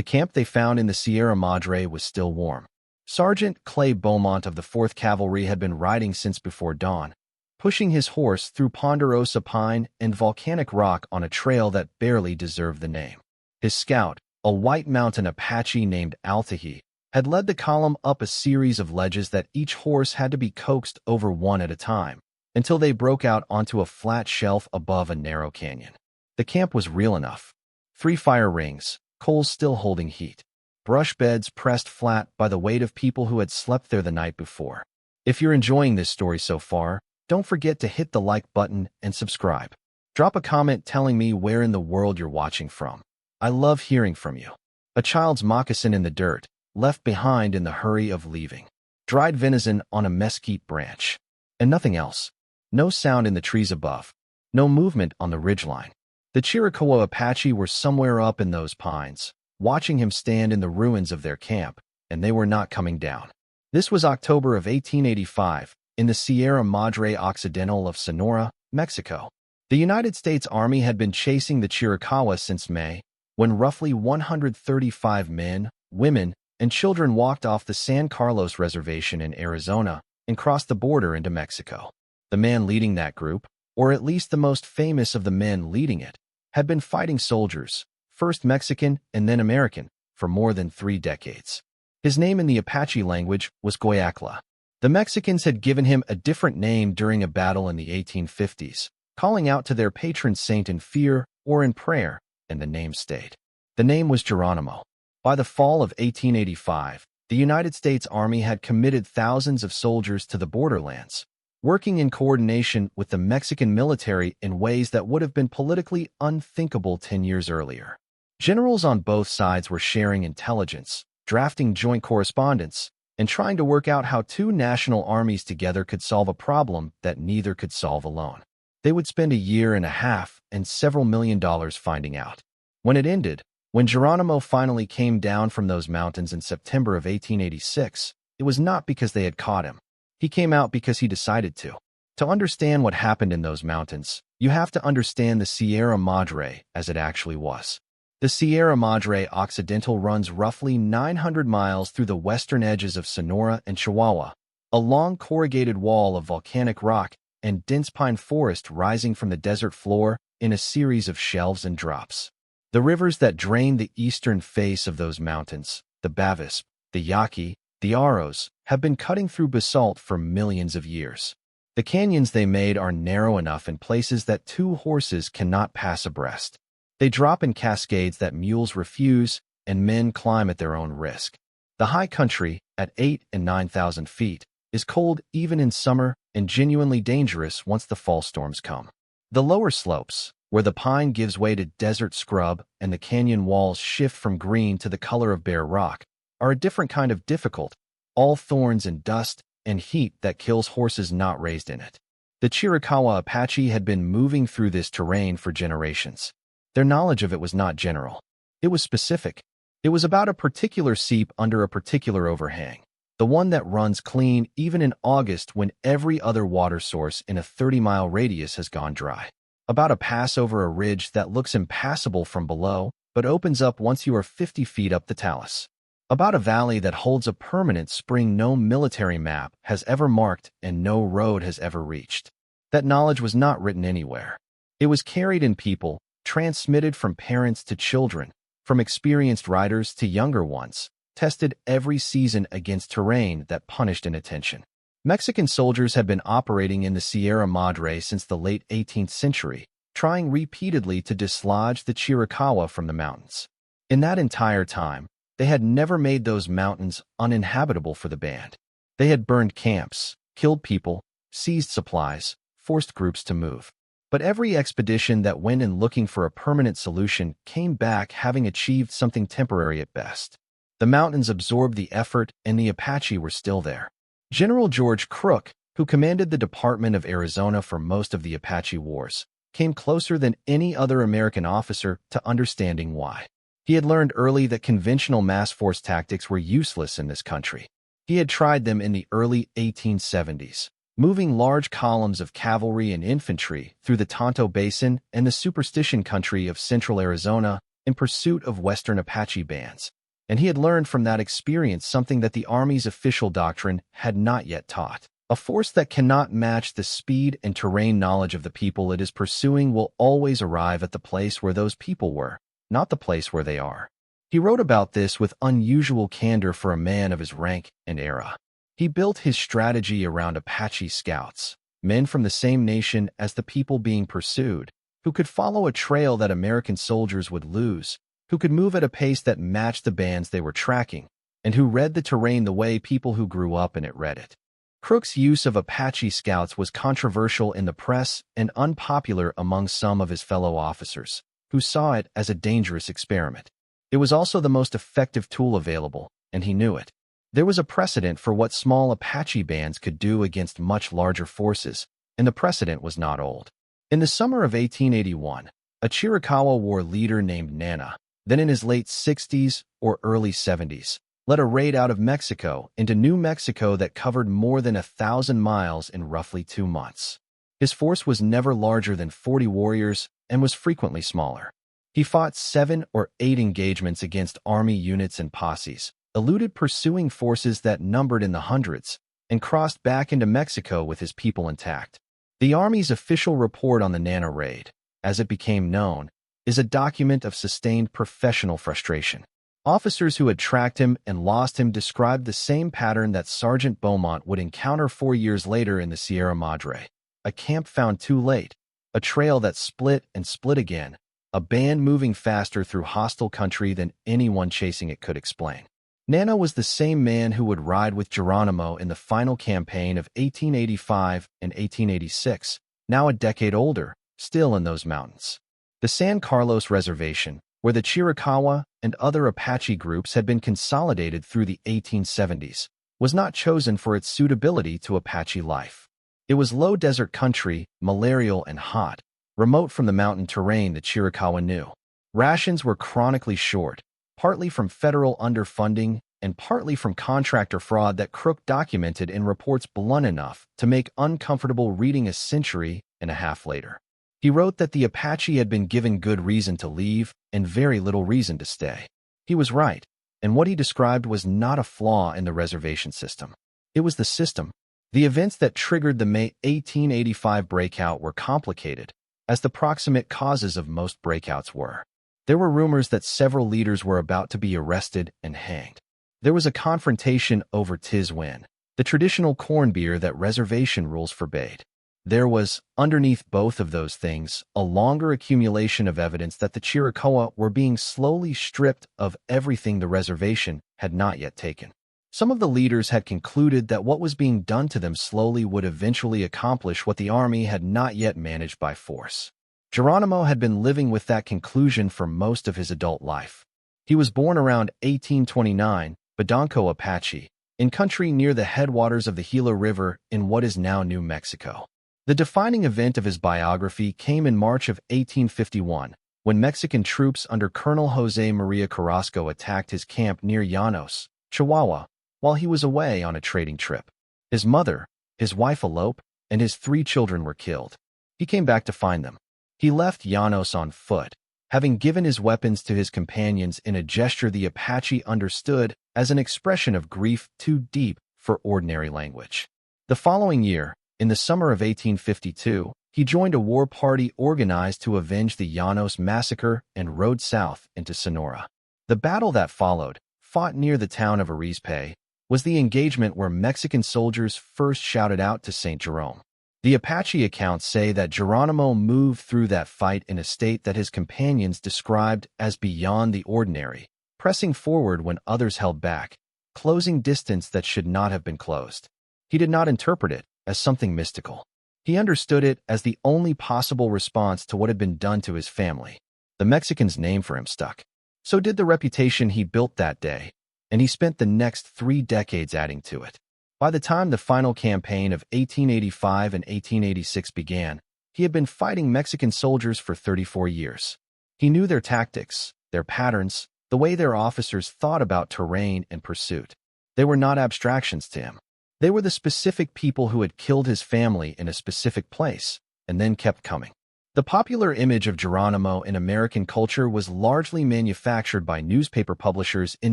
The camp they found in the Sierra Madre was still warm. Sergeant Clay Beaumont of the 4th Cavalry had been riding since before dawn, pushing his horse through ponderosa pine and volcanic rock on a trail that barely deserved the name. His scout, a white mountain Apache named Altahi, had led the column up a series of ledges that each horse had to be coaxed over one at a time, until they broke out onto a flat shelf above a narrow canyon. The camp was real enough. 3 fire rings, coals still holding heat. Brush beds pressed flat by the weight of people who had slept there the night before. If you're enjoying this story so far, don't forget to hit the like button and subscribe. Drop a comment telling me where in the world you're watching from. I love hearing from you. A child's moccasin in the dirt, left behind in the hurry of leaving. Dried venison on a mesquite branch. And nothing else. No sound in the trees above. No movement on the ridgeline. The Chiricahua Apache were somewhere up in those pines, watching him stand in the ruins of their camp, and they were not coming down. This was October of 1885, in the Sierra Madre Occidental of Sonora, Mexico. The United States Army had been chasing the Chiricahua since May, when roughly 135 men, women, and children walked off the San Carlos Reservation in Arizona and crossed the border into Mexico. The man leading that group, or at least the most famous of the men leading it, had been fighting soldiers, first Mexican and then American, for more than 3 decades. His name in the Apache language was Goyahkla. The Mexicans had given him a different name during a battle in the 1850s, calling out to their patron saint in fear or in prayer, and the name stayed. The name was Geronimo. By the fall of 1885, the United States Army had committed thousands of soldiers to the borderlands, working in coordination with the Mexican military in ways that would have been politically unthinkable 10 years earlier. Generals on both sides were sharing intelligence, drafting joint correspondence, and trying to work out how 2 national armies together could solve a problem that neither could solve alone. They would spend a year and a half and several $1 million finding out. When it ended, when Geronimo finally came down from those mountains in September of 1886, it was not because they had caught him. He came out because he decided to. To understand what happened in those mountains, you have to understand the Sierra Madre as it actually was. The Sierra Madre Occidental runs roughly 900 miles through the western edges of Sonora and Chihuahua, a long corrugated wall of volcanic rock and dense pine forest rising from the desert floor in a series of shelves and drops. The rivers that drain the eastern face of those mountains, the Bavispe, the Yaqui, the Aros, have been cutting through basalt for millions of years. The canyons they made are narrow enough in places that 2 horses cannot pass abreast. They drop in cascades that mules refuse and men climb at their own risk. The high country, at 8,000 and 9,000 feet, is cold even in summer and genuinely dangerous once the fall storms come. The lower slopes, where the pine gives way to desert scrub and the canyon walls shift from green to the color of bare rock, are a different kind of difficult, all thorns and dust and heat that kills horses not raised in it. The Chiricahua Apache had been moving through this terrain for generations. Their knowledge of it was not general. It was specific. It was about a particular seep under a particular overhang, the one that runs clean even in August when every other water source in a 30-mile radius has gone dry. About a pass over a ridge that looks impassable from below, but opens up once you are 50 feet up the talus. About a valley that holds a permanent spring no military map has ever marked and no road has ever reached. That knowledge was not written anywhere. It was carried in people, transmitted from parents to children, from experienced riders to younger ones, tested every season against terrain that punished inattention. Mexican soldiers had been operating in the Sierra Madre since the late 18th century, trying repeatedly to dislodge the Chiricahua from the mountains. In that entire time, they had never made those mountains uninhabitable for the band. They had burned camps, killed people, seized supplies, forced groups to move. But every expedition that went in looking for a permanent solution came back having achieved something temporary at best. The mountains absorbed the effort and the Apache were still there. General George Crook, who commanded the Department of Arizona for most of the Apache Wars, came closer than any other American officer to understanding why. He had learned early that conventional mass force tactics were useless in this country. He had tried them in the early 1870s. Moving large columns of cavalry and infantry through the Tonto Basin and the superstition country of central Arizona in pursuit of Western Apache bands, and he had learned from that experience something that the Army's official doctrine had not yet taught. A force that cannot match the speed and terrain knowledge of the people it is pursuing will always arrive at the place where those people were, not the place where they are. He wrote about this with unusual candor for a man of his rank and era. He built his strategy around Apache scouts, men from the same nation as the people being pursued, who could follow a trail that American soldiers would lose, who could move at a pace that matched the bands they were tracking, and who read the terrain the way people who grew up in it read it. Crook's use of Apache scouts was controversial in the press and unpopular among some of his fellow officers, who saw it as a dangerous experiment. It was also the most effective tool available, and he knew it. There was a precedent for what small Apache bands could do against much larger forces, and the precedent was not old. In the summer of 1881, a Chiricahua war leader named Nana, then in his late 60s or early 70s, led a raid out of Mexico into New Mexico that covered more than 1,000 miles in roughly 2 months. His force was never larger than 40 warriors and was frequently smaller. He fought 7 or 8 engagements against Army units and posses, eluded pursuing forces that numbered in the hundreds, and crossed back into Mexico with his people intact. The Army's official report on the Nana raid, as it became known, is a document of sustained professional frustration. Officers who had tracked him and lost him described the same pattern that Sergeant Beaumont would encounter 4 years later in the Sierra Madre: a camp found too late, a trail that split and split again, a band moving faster through hostile country than anyone chasing it could explain. Nana was the same man who would ride with Geronimo in the final campaign of 1885 and 1886, now a decade older, still in those mountains. The San Carlos Reservation, where the Chiricahua and other Apache groups had been consolidated through the 1870s, was not chosen for its suitability to Apache life. It was low desert country, malarial and hot, remote from the mountain terrain the Chiricahua knew. Rations were chronically short, partly from federal underfunding and partly from contractor fraud that Crook documented in reports blunt enough to make uncomfortable reading a century and a half later. He wrote that the Apache had been given good reason to leave and very little reason to stay. He was right, and what he described was not a flaw in the reservation system. It was the system. The events that triggered the May 1885 breakout were complicated, as the proximate causes of most breakouts were. There were rumors that several leaders were about to be arrested and hanged. There was a confrontation over Tizwin, the traditional corn beer that reservation rules forbade. There was, underneath both of those things, a longer accumulation of evidence that the Chiricahua were being slowly stripped of everything the reservation had not yet taken. Some of the leaders had concluded that what was being done to them slowly would eventually accomplish what the Army had not yet managed by force. Geronimo had been living with that conclusion for most of his adult life. He was born around 1829, Badonko Apache, in country near the headwaters of the Gila River in what is now New Mexico. The defining event of his biography came in March of 1851, when Mexican troops under Colonel José María Carrasco attacked his camp near Janos, Chihuahua, while he was away on a trading trip. His mother, his wife eloped, and his 3 children were killed. He came back to find them. He left Janos on foot, having given his weapons to his companions in a gesture the Apache understood as an expression of grief too deep for ordinary language. The following year, in the summer of 1852, he joined a war party organized to avenge the Janos massacre and rode south into Sonora. The battle that followed, fought near the town of Arizpe, was the engagement where Mexican soldiers first shouted out to St. Jerome. The Apache accounts say that Geronimo moved through that fight in a state that his companions described as beyond the ordinary, pressing forward when others held back, closing distance that should not have been closed. He did not interpret it as something mystical. He understood it as the only possible response to what had been done to his family. The Mexicans' name for him stuck. So did the reputation he built that day, and he spent the next 3 decades adding to it. By the time the final campaign of 1885 and 1886 began, he had been fighting Mexican soldiers for 34 years. He knew their tactics, their patterns, the way their officers thought about terrain and pursuit. They were not abstractions to him. They were the specific people who had killed his family in a specific place and then kept coming. The popular image of Geronimo in American culture was largely manufactured by newspaper publishers in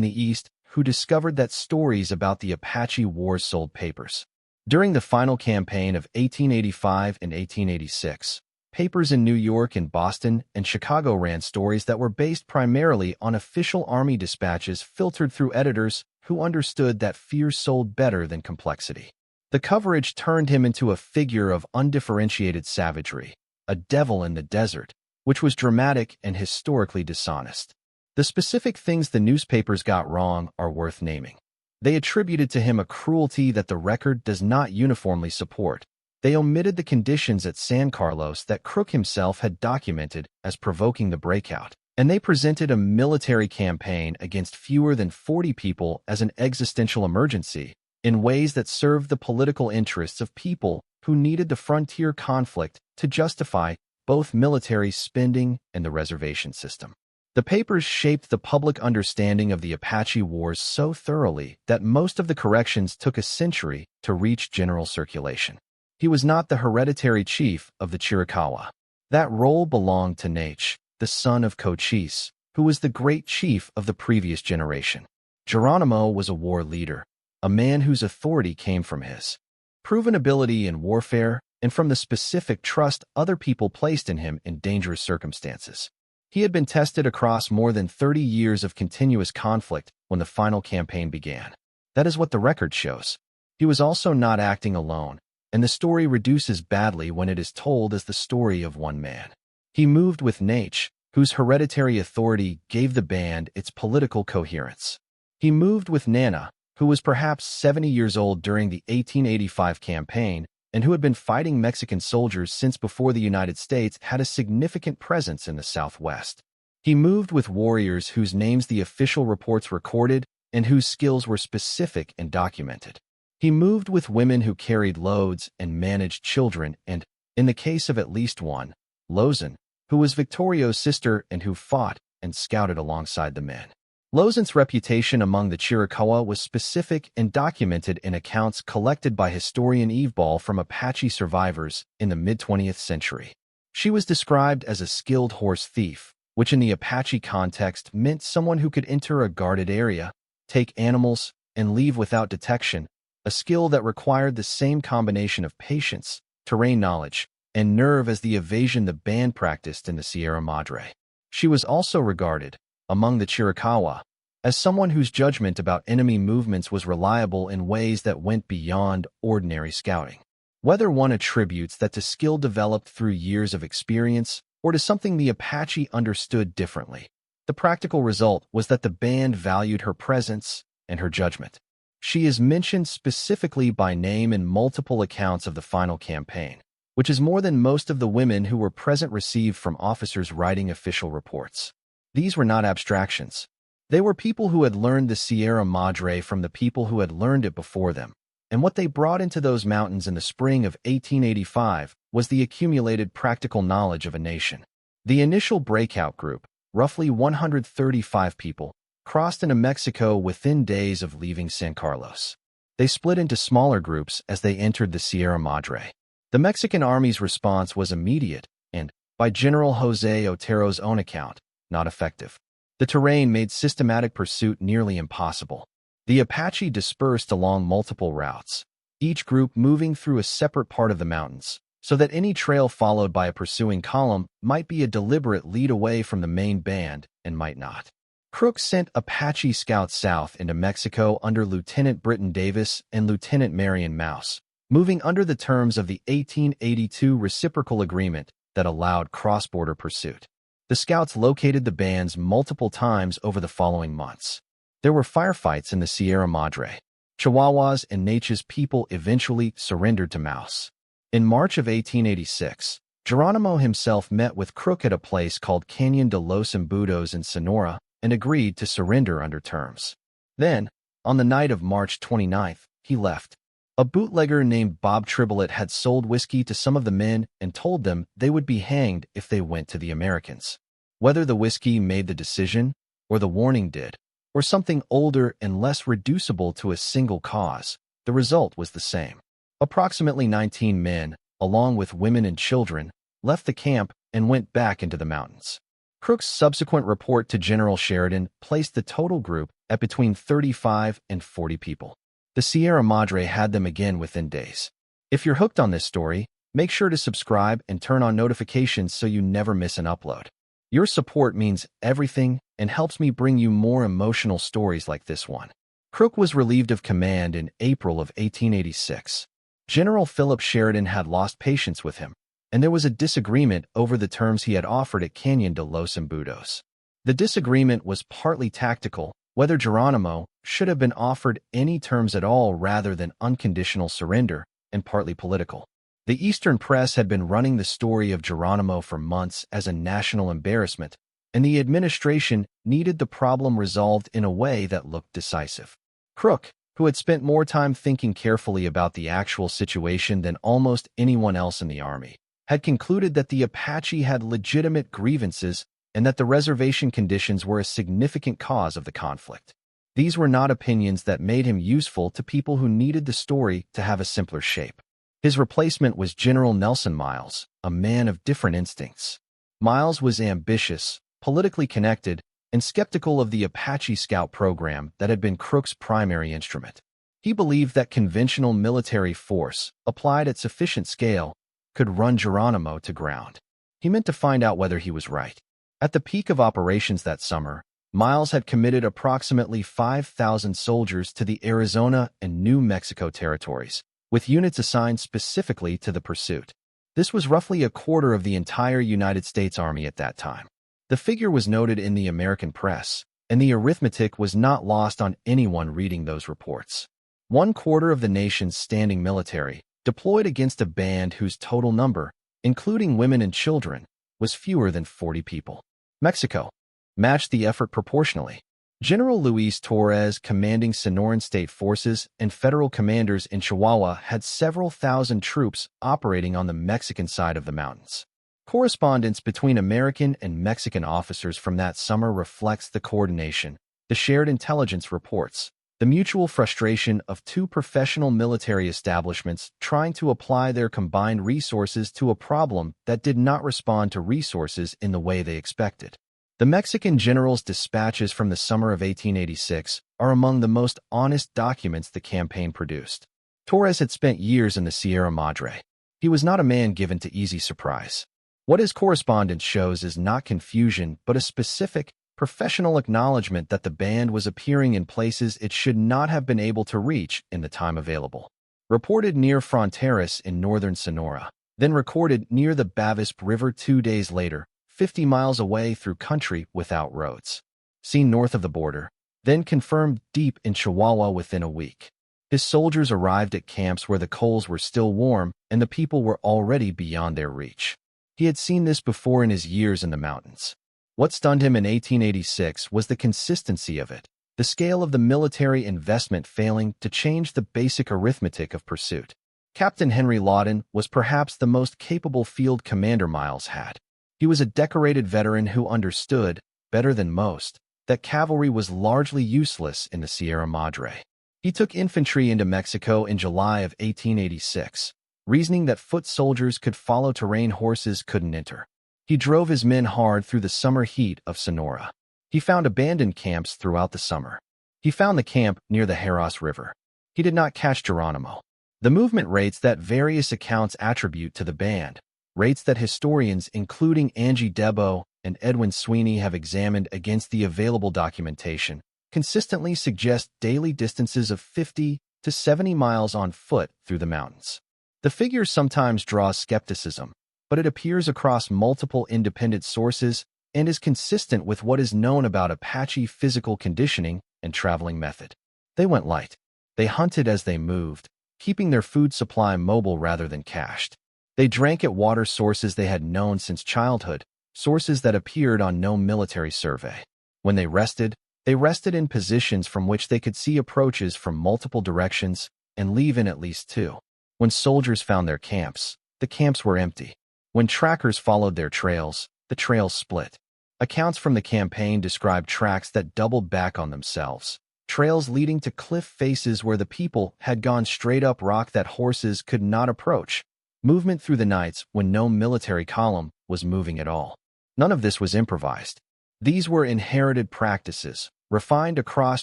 the East who discovered that stories about the Apache Wars sold papers. During the final campaign of 1885 and 1886, papers in New York and Boston and Chicago ran stories that were based primarily on official Army dispatches filtered through editors who understood that fear sold better than complexity. The coverage turned him into a figure of undifferentiated savagery, a devil in the desert, which was dramatic and historically dishonest. The specific things the newspapers got wrong are worth naming. They attributed to him a cruelty that the record does not uniformly support. They omitted the conditions at San Carlos that Crook himself had documented as provoking the breakout, and they presented a military campaign against fewer than 40 people as an existential emergency in ways that served the political interests of people who needed the frontier conflict to justify both military spending and the reservation system. The papers shaped the public understanding of the Apache Wars so thoroughly that most of the corrections took a century to reach general circulation. He was not the hereditary chief of the Chiricahua. That role belonged to Naiche, the son of Cochise, who was the great chief of the previous generation. Geronimo was a war leader, a man whose authority came from his proven ability in warfare and from the specific trust other people placed in him in dangerous circumstances. He had been tested across more than 30 years of continuous conflict when the final campaign began. That is what the record shows. He was also not acting alone, and the story reduces badly when it is told as the story of one man. He moved with Naiche, whose hereditary authority gave the band its political coherence. He moved with Nana, who was perhaps 70 years old during the 1885 campaign and who had been fighting Mexican soldiers since before the United States had a significant presence in the Southwest. He moved with warriors whose names the official reports recorded and whose skills were specific and documented. He moved with women who carried loads and managed children and, in the case of at least one, Lozen, who was Victorio's sister and who fought and scouted alongside the men. Lozen's reputation among the Chiricahua was specific and documented in accounts collected by historian Eve Ball from Apache survivors in the mid-20th century. She was described as a skilled horse thief, which in the Apache context meant someone who could enter a guarded area, take animals, and leave without detection, a skill that required the same combination of patience, terrain knowledge, and nerve as the evasion the band practiced in the Sierra Madre. She was also regarded, among the Chiricahua, as someone whose judgment about enemy movements was reliable in ways that went beyond ordinary scouting. Whether one attributes that to skill developed through years of experience or to something the Apache understood differently, the practical result was that the band valued her presence and her judgment. She is mentioned specifically by name in multiple accounts of the final campaign, which is more than most of the women who were present received from officers writing official reports. These were not abstractions. They were people who had learned the Sierra Madre from the people who had learned it before them, and what they brought into those mountains in the spring of 1885 was the accumulated practical knowledge of a nation. The initial breakout group, roughly 135 people, crossed into Mexico within days of leaving San Carlos. They split into smaller groups as they entered the Sierra Madre. The Mexican Army's response was immediate and, by General Jose Otero's own account, not effective. The terrain made systematic pursuit nearly impossible. The Apache dispersed along multiple routes, each group moving through a separate part of the mountains, so that any trail followed by a pursuing column might be a deliberate lead away from the main band and might not. Crook sent Apache scouts south into Mexico under Lieutenant Britton Davis and Lieutenant Marion Mouse, moving under the terms of the 1882 reciprocal agreement that allowed cross-border pursuit. The scouts located the bands multiple times over the following months. There were firefights in the Sierra Madre. Chihuahuas and Naiche's people eventually surrendered to Mouse. In March of 1886, Geronimo himself met with Crook at a place called Canyon de los Embudos in Sonora and agreed to surrender under terms. Then, on the night of March 29th, he left. A bootlegger named Bob Triboulet had sold whiskey to some of the men and told them they would be hanged if they went to the Americans. Whether the whiskey made the decision, or the warning did, or something older and less reducible to a single cause, the result was the same. Approximately 19 men, along with women and children, left the camp and went back into the mountains. Crook's subsequent report to General Sheridan placed the total group at between 35 and 40 people. The Sierra Madre had them again within days. If you're hooked on this story, make sure to subscribe and turn on notifications so you never miss an upload. Your support means everything and helps me bring you more emotional stories like this one. Crook was relieved of command in April of 1886. General Philip Sheridan had lost patience with him, and there was a disagreement over the terms he had offered at Canyon de los Embudos. The disagreement was partly tactical, whether Geronimo should have been offered any terms at all rather than unconditional surrender, and partly political. The Eastern press had been running the story of Geronimo for months as a national embarrassment, and the administration needed the problem resolved in a way that looked decisive. Crook, who had spent more time thinking carefully about the actual situation than almost anyone else in the army, had concluded that the Apache had legitimate grievances and that the reservation conditions were a significant cause of the conflict. These were not opinions that made him useful to people who needed the story to have a simpler shape. His replacement was General Nelson Miles, a man of different instincts. Miles was ambitious, politically connected, and skeptical of the Apache Scout program that had been Crook's primary instrument. He believed that conventional military force, applied at sufficient scale, could run Geronimo to ground. He meant to find out whether he was right. At the peak of operations that summer, Miles had committed approximately 5,000 soldiers to the Arizona and New Mexico territories, with units assigned specifically to the pursuit. This was roughly a quarter of the entire United States Army at that time. The figure was noted in the American press, and the arithmetic was not lost on anyone reading those reports. 1/4 of the nation's standing military, deployed against a band whose total number, including women and children, was fewer than 40 people. Mexico matched the effort proportionally. General Luis Torres, commanding Sonoran state forces, and federal commanders in Chihuahua had several thousand troops operating on the Mexican side of the mountains. Correspondence between American and Mexican officers from that summer reflects the coordination, the shared intelligence reports, the mutual frustration of two professional military establishments trying to apply their combined resources to a problem that did not respond to resources in the way they expected. The Mexican general's dispatches from the summer of 1886 are among the most honest documents the campaign produced. Torres had spent years in the Sierra Madre. He was not a man given to easy surprise. What his correspondence shows is not confusion, but a specific, professional acknowledgement that the band was appearing in places it should not have been able to reach in the time available. Reported near Fronteras in northern Sonora, then recorded near the Bavispe River 2 days later, 50 miles away through country without roads. Seen north of the border, then confirmed deep in Chihuahua within a week. His soldiers arrived at camps where the coals were still warm and the people were already beyond their reach. He had seen this before in his years in the mountains. What stunned him in 1886 was the consistency of it, the scale of the military investment failing to change the basic arithmetic of pursuit. Captain Henry Lozen was perhaps the most capable field commander Miles had. He was a decorated veteran who understood, better than most, that cavalry was largely useless in the Sierra Madre. He took infantry into Mexico in July of 1886, reasoning that foot soldiers could follow terrain horses couldn't enter. He drove his men hard through the summer heat of Sonora. He found abandoned camps throughout the summer. He found the camp near the Janos River. He did not catch Geronimo. The movement rates that various accounts attribute to the band, rates that historians including Angie Debo and Edwin Sweeney have examined against the available documentation, consistently suggest daily distances of 50 to 70 miles on foot through the mountains. The figure sometimes draws skepticism, but it appears across multiple independent sources and is consistent with what is known about Apache physical conditioning and traveling method. They went light. They hunted as they moved, keeping their food supply mobile rather than cached. They drank at water sources they had known since childhood, sources that appeared on no military survey. When they rested in positions from which they could see approaches from multiple directions and leave in at least 2. When soldiers found their camps, the camps were empty. When trackers followed their trails, the trails split. Accounts from the campaign describe tracks that doubled back on themselves, trails leading to cliff faces where the people had gone straight up rock that horses could not approach. Movement through the nights when no military column was moving at all. None of this was improvised. These were inherited practices, refined across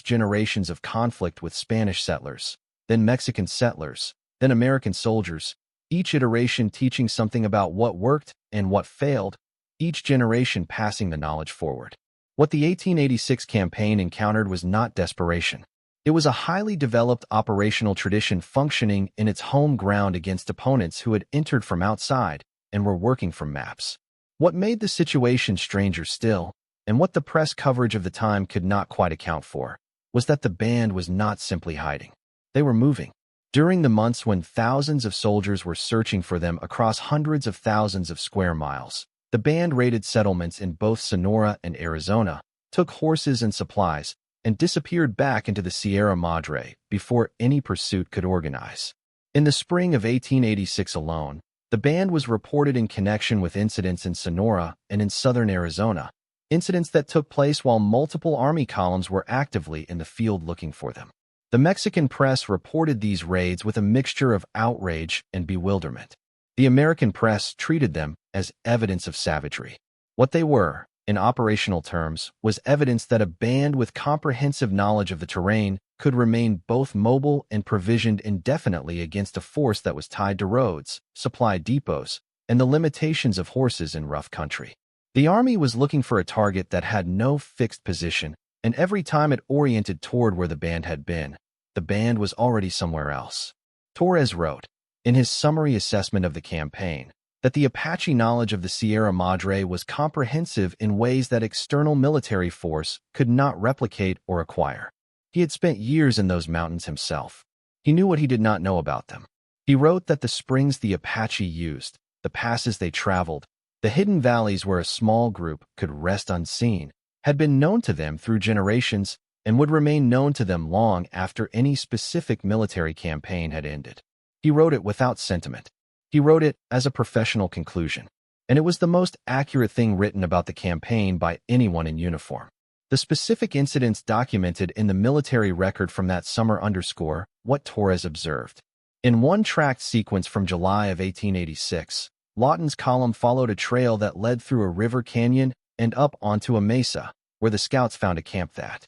generations of conflict with Spanish settlers, then Mexican settlers, then American soldiers, each iteration teaching something about what worked and what failed, each generation passing the knowledge forward. What the 1886 campaign encountered was not desperation. It was a highly developed operational tradition functioning in its home ground against opponents who had entered from outside and were working from maps. What made the situation stranger still, and what the press coverage of the time could not quite account for, was that the band was not simply hiding. They were moving. During the months when thousands of soldiers were searching for them across hundreds of thousands of square miles, the band raided settlements in both Sonora and Arizona, took horses and supplies, and disappeared back into the Sierra Madre before any pursuit could organize. In the spring of 1886 alone, the band was reported in connection with incidents in Sonora and in southern Arizona, incidents that took place while multiple army columns were actively in the field looking for them. The Mexican press reported these raids with a mixture of outrage and bewilderment. The American press treated them as evidence of savagery. What they were, in operational terms, was evidence that a band with comprehensive knowledge of the terrain could remain both mobile and provisioned indefinitely against a force that was tied to roads, supply depots, and the limitations of horses in rough country. The army was looking for a target that had no fixed position, and every time it oriented toward where the band had been, the band was already somewhere else. Torres wrote, in his summary assessment of the campaign, that the Apache knowledge of the Sierra Madre was comprehensive in ways that external military force could not replicate or acquire. He had spent years in those mountains himself. He knew what he did not know about them. He wrote that the springs the Apache used, the passes they traveled, the hidden valleys where a small group could rest unseen, had been known to them through generations and would remain known to them long after any specific military campaign had ended. He wrote it without sentiment. He wrote it as a professional conclusion, and it was the most accurate thing written about the campaign by anyone in uniform. The specific incidents documented in the military record from that summer underscore what Torres observed. In one tracked sequence from July of 1886, Lawton's column followed a trail that led through a river canyon and up onto a mesa, where the scouts found a camp that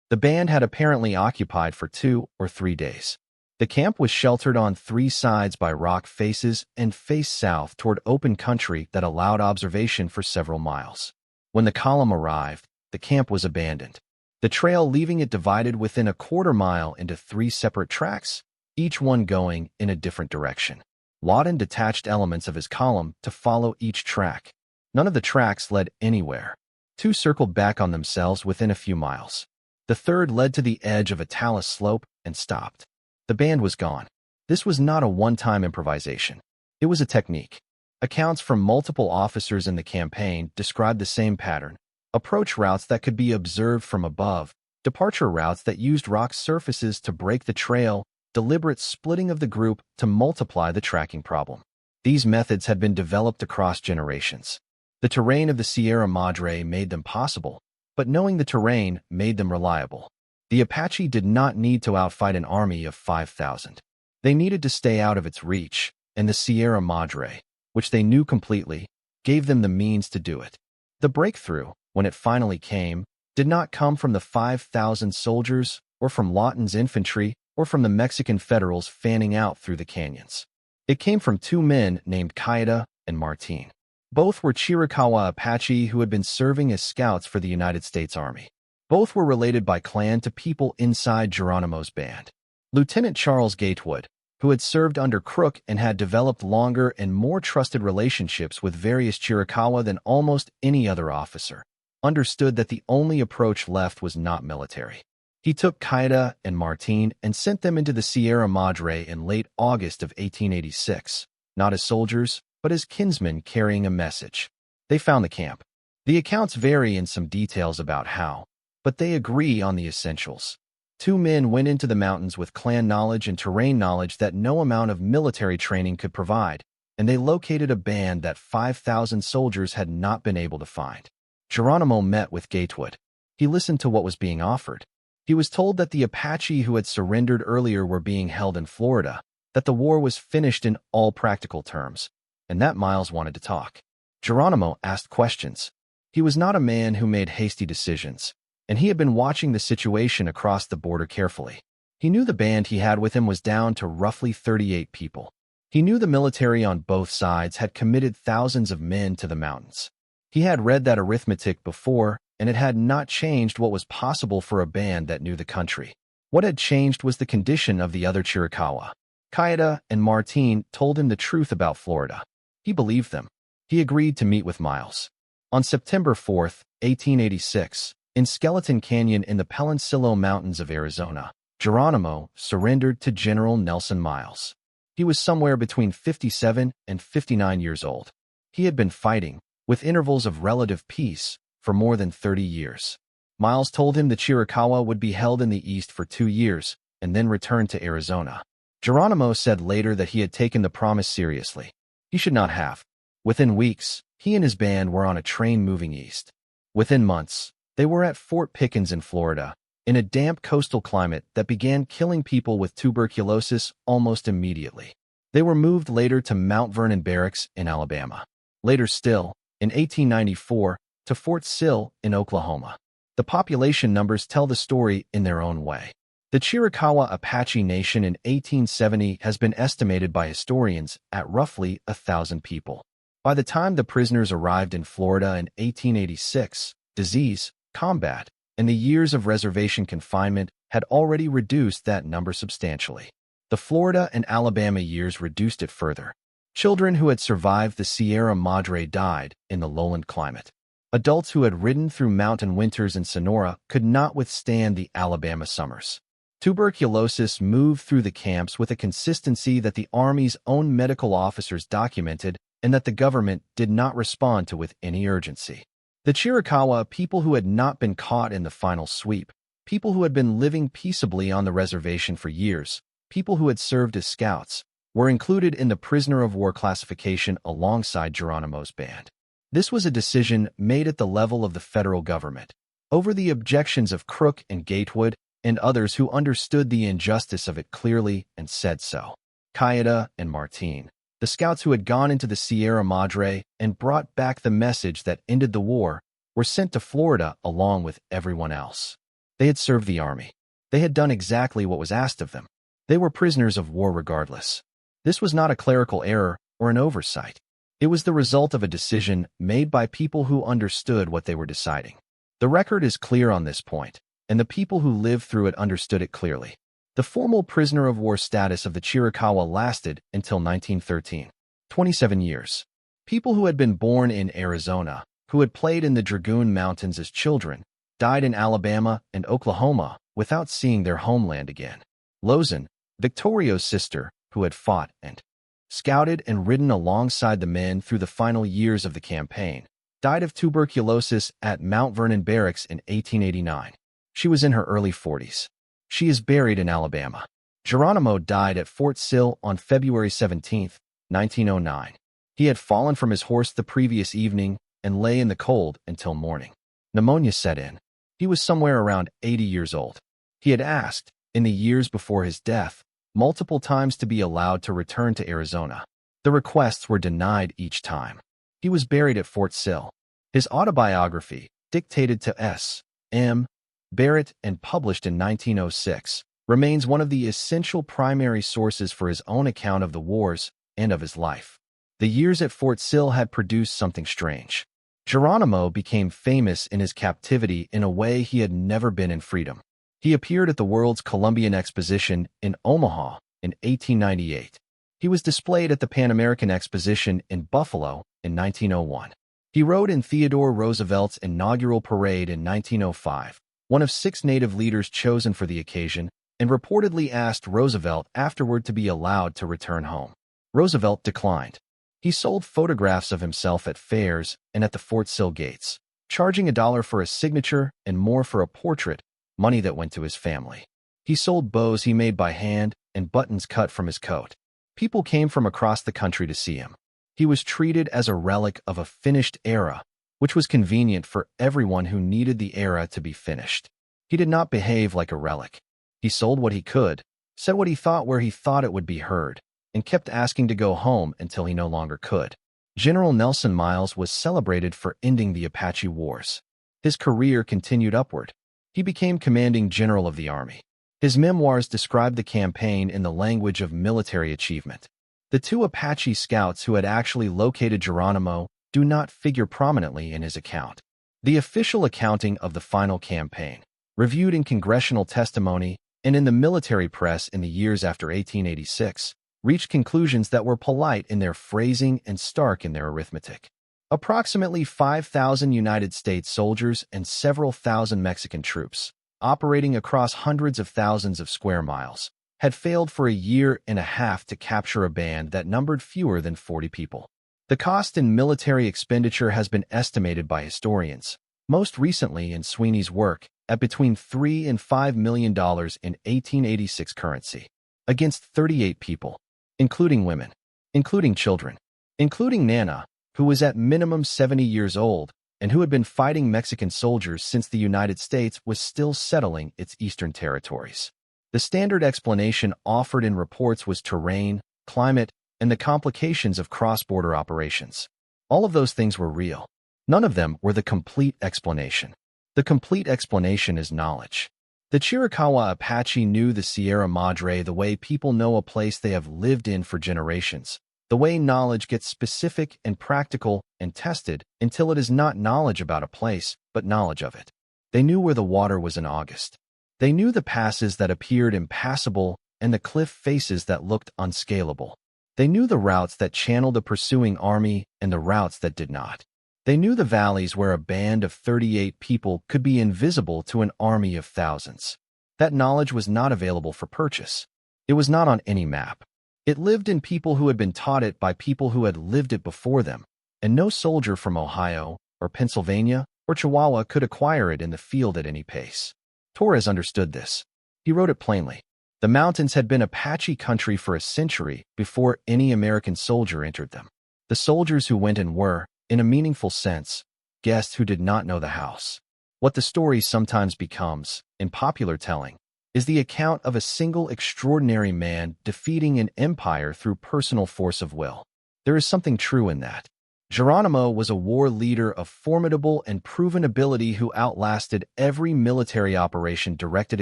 the band had apparently occupied for 2 or 3 days. The camp was sheltered on 3 sides by rock faces and faced south toward open country that allowed observation for several miles. When the column arrived, the camp was abandoned. The trail leaving it divided within a quarter mile into 3 separate tracks, each one going in a different direction. Lawton detached elements of his column to follow each track. None of the tracks led anywhere. 2 circled back on themselves within a few miles. The third led to the edge of a talus slope and stopped. The band was gone. This was not a one-time improvisation. It was a technique. Accounts from multiple officers in the campaign described the same pattern: approach routes that could be observed from above, departure routes that used rock surfaces to break the trail, deliberate splitting of the group to multiply the tracking problem. These methods had been developed across generations. The terrain of the Sierra Madre made them possible, but knowing the terrain made them reliable. The Apache did not need to outfight an army of 5,000. They needed to stay out of its reach, and the Sierra Madre, which they knew completely, gave them the means to do it. The breakthrough, when it finally came, did not come from the 5,000 soldiers, or from Lawton's infantry, or from the Mexican Federals fanning out through the canyons. It came from 2 men named Caida and Martin. Both were Chiricahua Apache who had been serving as scouts for the United States Army. Both were related by clan to people inside Geronimo's band. Lieutenant Charles Gatewood, who had served under Crook and had developed longer and more trusted relationships with various Chiricahua than almost any other officer, understood that the only approach left was not military. He took Caida and Martin and sent them into the Sierra Madre in late August of 1886, not as soldiers, but as kinsmen carrying a message. They found the camp. The accounts vary in some details about how, but they agree on the essentials. 2 men went into the mountains with clan knowledge and terrain knowledge that no amount of military training could provide, and they located a band that 5,000 soldiers had not been able to find. Geronimo met with Gatewood. He listened to what was being offered. He was told that the Apache who had surrendered earlier were being held in Florida, that the war was finished in all practical terms, and that Miles wanted to talk. Geronimo asked questions. He was not a man who made hasty decisions, and he had been watching the situation across the border carefully. He knew the band he had with him was down to roughly 38 people. He knew the military on both sides had committed thousands of men to the mountains. He had read that arithmetic before, and it had not changed what was possible for a band that knew the country. What had changed was the condition of the other Chiricahua. Caida and Martin told him the truth about Florida. He believed them. He agreed to meet with Miles. On September 4, 1886, in Skeleton Canyon in the Paloncillo Mountains of Arizona, Geronimo surrendered to General Nelson Miles. He was somewhere between 57 and 59 years old. He had been fighting, with intervals of relative peace, for more than 30 years. Miles told him the Chiricahua would be held in the east for 2 years, and then return to Arizona. Geronimo said later that he had taken the promise seriously. He should not have. Within weeks, he and his band were on a train moving east. Within months, they were at Fort Pickens in Florida, in a damp coastal climate that began killing people with tuberculosis almost immediately. They were moved later to Mount Vernon Barracks in Alabama. Later still, in 1894, to Fort Sill in Oklahoma. The population numbers tell the story in their own way. The Chiricahua Apache Nation in 1870 has been estimated by historians at roughly 1,000 people. By the time the prisoners arrived in Florida in 1886, disease, combat, and the years of reservation confinement had already reduced that number substantially. The Florida and Alabama years reduced it further. Children who had survived the Sierra Madre died in the lowland climate. Adults who had ridden through mountain winters in Sonora could not withstand the Alabama summers. Tuberculosis moved through the camps with a consistency that the Army's own medical officers documented and that the government did not respond to with any urgency. The Chiricahua, people who had not been caught in the final sweep, people who had been living peaceably on the reservation for years, people who had served as scouts, were included in the prisoner of war classification alongside Geronimo's band. This was a decision made at the level of the federal government, over the objections of Crook and Gatewood and others who understood the injustice of it clearly and said so. Caida and Martin, the scouts who had gone into the Sierra Madre and brought back the message that ended the war, were sent to Florida along with everyone else. They had served the Army. They had done exactly what was asked of them. They were prisoners of war regardless. This was not a clerical error or an oversight. It was the result of a decision made by people who understood what they were deciding. The record is clear on this point, and the people who lived through it understood it clearly. The formal prisoner of war status of the Chiricahua lasted until 1913, 27 years. People who had been born in Arizona, who had played in the Dragoon Mountains as children, died in Alabama and Oklahoma without seeing their homeland again. Lozen, Victorio's sister, who had fought and scouted and ridden alongside the men through the final years of the campaign, died of tuberculosis at Mount Vernon Barracks in 1889. She was in her early 40s. She is buried in Alabama. Geronimo died at Fort Sill on February 17, 1909. He had fallen from his horse the previous evening and lay in the cold until morning. Pneumonia set in. He was somewhere around 80 years old. He had asked, in the years before his death, multiple times to be allowed to return to Arizona. The requests were denied each time. He was buried at Fort Sill. His autobiography, dictated to S.M. Barrett and published in 1906, remains one of the essential primary sources for his own account of the wars and of his life. The years at Fort Sill had produced something strange. Geronimo became famous in his captivity in a way he had never been in freedom. He appeared at the World's Columbian Exposition in Omaha in 1898. He was displayed at the Pan American Exposition in Buffalo in 1901. He rode in Theodore Roosevelt's inaugural parade in 1905, one of 6 native leaders chosen for the occasion, and reportedly asked Roosevelt afterward to be allowed to return home. Roosevelt declined. He sold photographs of himself at fairs and at the Fort Sill gates, charging $1 for a signature and more for a portrait, money that went to his family. He sold bows he made by hand and buttons cut from his coat. People came from across the country to see him. He was treated as a relic of a finished era, which was convenient for everyone who needed the era to be finished. He did not behave like a relic. He sold what he could, said what he thought where he thought it would be heard, and kept asking to go home until he no longer could. General Nelson Miles was celebrated for ending the Apache Wars. His career continued upward. He became commanding general of the army. His memoirs described the campaign in the language of military achievement. The two Apache scouts who had actually located Geronimo do not figure prominently in his account. The official accounting of the final campaign, reviewed in congressional testimony and in the military press in the years after 1886, reached conclusions that were polite in their phrasing and stark in their arithmetic. Approximately 5,000 United States soldiers and several thousand Mexican troops, operating across hundreds of thousands of square miles, had failed for a year and a half to capture a band that numbered fewer than 40 people. The cost in military expenditure has been estimated by historians, most recently in Sweeney's work, at between $3 and $5 million in 1886 currency, against 38 people, including women, including children, including Nana, who was at minimum 70 years old and who had been fighting Mexican soldiers since the United States was still settling its eastern territories. The standard explanation offered in reports was terrain, climate, and the complications of cross-border operations. All of those things were real. None of them were the complete explanation. The complete explanation is knowledge. The Chiricahua Apache knew the Sierra Madre the way people know a place they have lived in for generations, the way knowledge gets specific and practical and tested until it is not knowledge about a place, but knowledge of it. They knew where the water was in August. They knew the passes that appeared impassable and the cliff faces that looked unscalable. They knew the routes that channeled a pursuing army and the routes that did not. They knew the valleys where a band of 38 people could be invisible to an army of thousands. That knowledge was not available for purchase. It was not on any map. It lived in people who had been taught it by people who had lived it before them, and no soldier from Ohio or Pennsylvania or Chihuahua could acquire it in the field at any pace. Torres understood this. He wrote it plainly. The mountains had been Apache country for a century before any American soldier entered them. The soldiers who went in were, in a meaningful sense, guests who did not know the house. What the story sometimes becomes, in popular telling, is the account of a single extraordinary man defeating an empire through personal force of will. There is something true in that. Geronimo was a war leader of formidable and proven ability who outlasted every military operation directed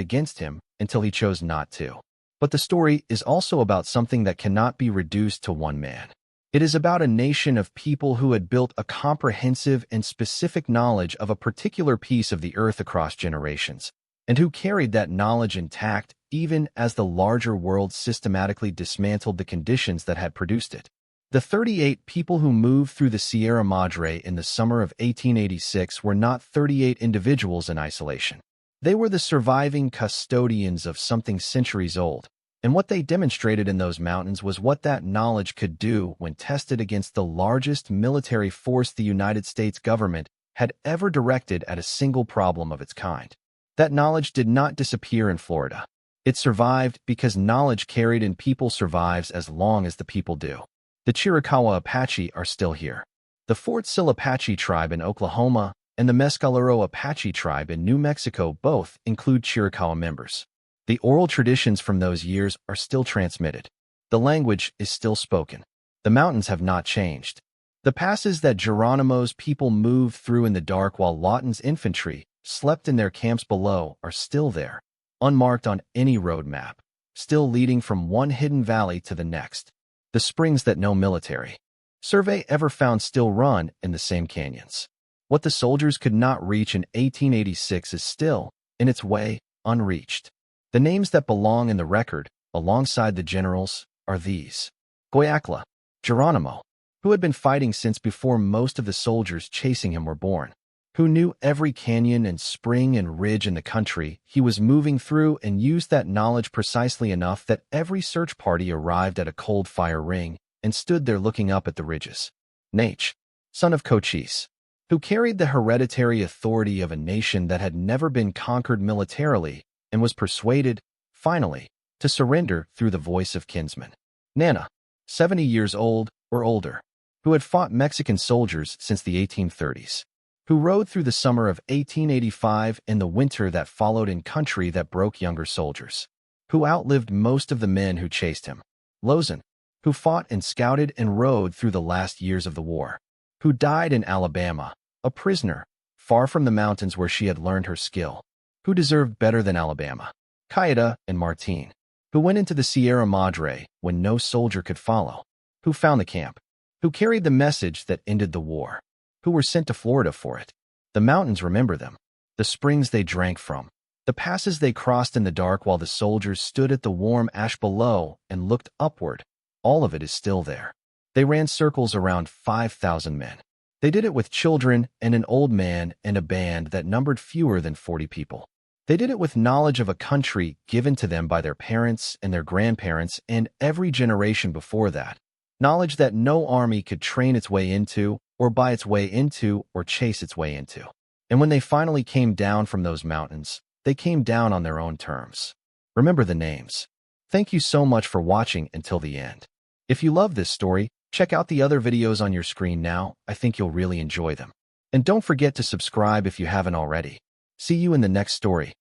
against him until he chose not to. But the story is also about something that cannot be reduced to one man. It is about a nation of people who had built a comprehensive and specific knowledge of a particular piece of the earth across generations, and who carried that knowledge intact even as the larger world systematically dismantled the conditions that had produced it. The 38 people who moved through the Sierra Madre in the summer of 1886 were not 38 individuals in isolation. They were the surviving custodians of something centuries old, and what they demonstrated in those mountains was what that knowledge could do when tested against the largest military force the United States government had ever directed at a single problem of its kind. That knowledge did not disappear in Florida. It survived because knowledge carried in people survives as long as the people do. The Chiricahua Apache are still here. The Fort Sill Apache tribe in Oklahoma and the Mescalero Apache tribe in New Mexico both include Chiricahua members. The oral traditions from those years are still transmitted. The language is still spoken. The mountains have not changed. The passes that Geronimo's people moved through in the dark while Lawton's infantry slept in their camps below are still there, unmarked on any road map, still leading from one hidden valley to the next. The springs that no military survey ever found still run in the same canyons. What the soldiers could not reach in 1886 is still, in its way, unreached. The names that belong in the record, alongside the generals, are these: Goyahkla, Geronimo, who had been fighting since before most of the soldiers chasing him were born, who knew every canyon and spring and ridge in the country he was moving through and used that knowledge precisely enough that every search party arrived at a cold fire ring and stood there looking up at the ridges. Naiche, son of Cochise, who carried the hereditary authority of a nation that had never been conquered militarily and was persuaded, finally, to surrender through the voice of kinsmen. Nana, 70 years old or older, who had fought Mexican soldiers since the 1830s. Who rode through the summer of 1885 and the winter that followed in country that broke younger soldiers, who outlived most of the men who chased him. Lozen, who fought and scouted and rode through the last years of the war, who died in Alabama, a prisoner, far from the mountains where she had learned her skill, who deserved better than Alabama, Qaeda and Martin, who went into the Sierra Madre when no soldier could follow, who found the camp, who carried the message that ended the war, who were sent to Florida for it. The mountains remember them, the springs they drank from, the passes they crossed in the dark while the soldiers stood at the warm ash below and looked upward. All of it is still there. They ran circles around 5,000 men. They did it with children and an old man and a band that numbered fewer than 40 people. They did it with knowledge of a country given to them by their parents and their grandparents and every generation before that. Knowledge that no army could train its way into, or buy its way into, or chase its way into. And when they finally came down from those mountains, they came down on their own terms. Remember the names. Thank you so much for watching until the end. If you love this story, check out the other videos on your screen now. I think you'll really enjoy them. And don't forget to subscribe if you haven't already. See you in the next story.